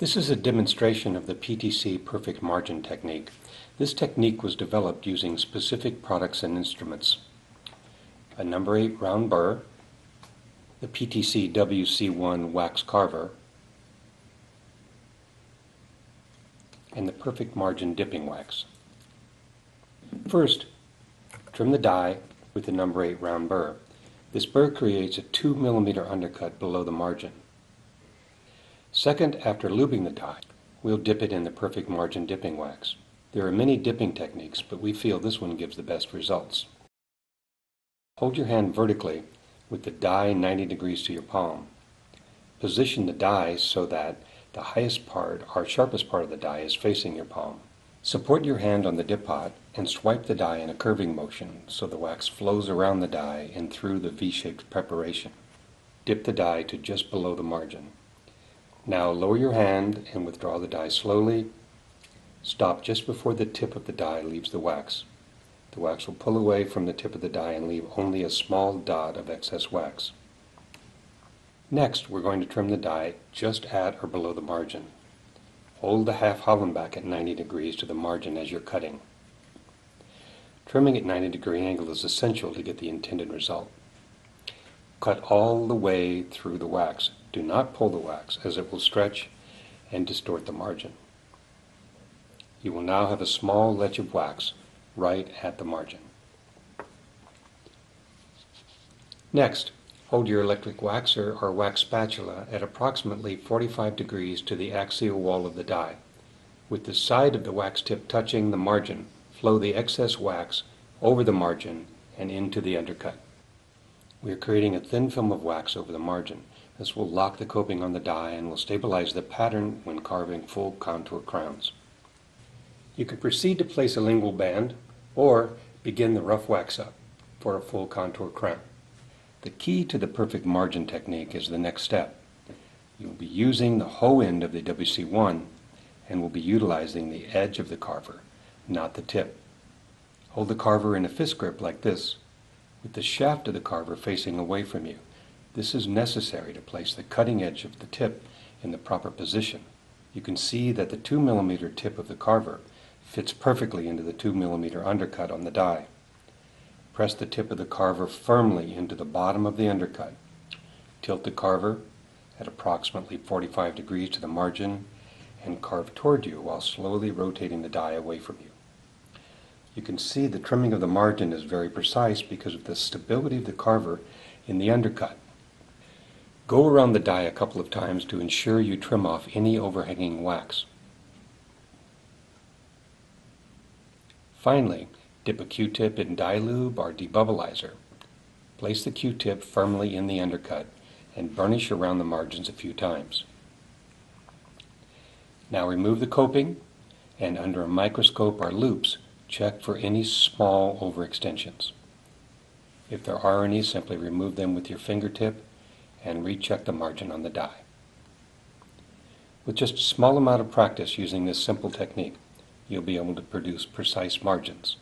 This is a demonstration of the PTC perfect margin technique. This technique was developed using specific products and instruments. A number 8 round burr, the PTC WC1 wax carver, and the perfect margin dipping wax. First, trim the die with the number 8 round burr. This burr creates a 2 mm undercut below the margin. Second, after lubing the die, we'll dip it in the perfect margin dipping wax. There are many dipping techniques, but we feel this one gives the best results. Hold your hand vertically with the die 90 degrees to your palm. Position the die so that the highest part, or sharpest part of the die, is facing your palm. Support your hand on the dip pot and swipe the die in a curving motion so the wax flows around the die and through the V-shaped preparation. Dip the die to just below the margin. Now lower your hand and withdraw the die slowly. Stop just before the tip of the die leaves the wax. The wax will pull away from the tip of the die and leave only a small dot of excess wax. Next, we're going to trim the die just at or below the margin. Hold the half Hollenbach at 90 degrees to the margin as you're cutting. Trimming at 90-degree angle is essential to get the intended result. Cut all the way through the wax. Do not pull the wax, as it will stretch and distort the margin. You will now have a small ledge of wax right at the margin. Next, hold your electric waxer or wax spatula at approximately 45 degrees to the axial wall of the die. With the side of the wax tip touching the margin, flow the excess wax over the margin and into the undercut. We are creating a thin film of wax over the margin. This will lock the coping on the die and will stabilize the pattern when carving full contour crowns. You can proceed to place a lingual band or begin the rough wax up for a full contour crown. The key to the perfect margin technique is the next step. You will be using the hoe end of the WC1 and will be utilizing the edge of the carver, not the tip. Hold the carver in a fist grip like this, with the shaft of the carver facing away from you. This is necessary to place the cutting edge of the tip in the proper position. You can see that the 2 mm tip of the carver fits perfectly into the 2 mm undercut on the die. Press the tip of the carver firmly into the bottom of the undercut. Tilt the carver at approximately 45 degrees to the margin and carve toward you while slowly rotating the die away from you. You can see the trimming of the margin is very precise because of the stability of the carver in the undercut. Go around the die a couple of times to ensure you trim off any overhanging wax. Finally, dip a Q-tip in die lube or debubblizer. Place the Q-tip firmly in the undercut and burnish around the margins a few times. Now remove the coping and under a microscope or loupes, check for any small overextensions. If there are any, simply remove them with your fingertip and recheck the margin on the die. With just a small amount of practice using this simple technique, you'll be able to produce precise margins.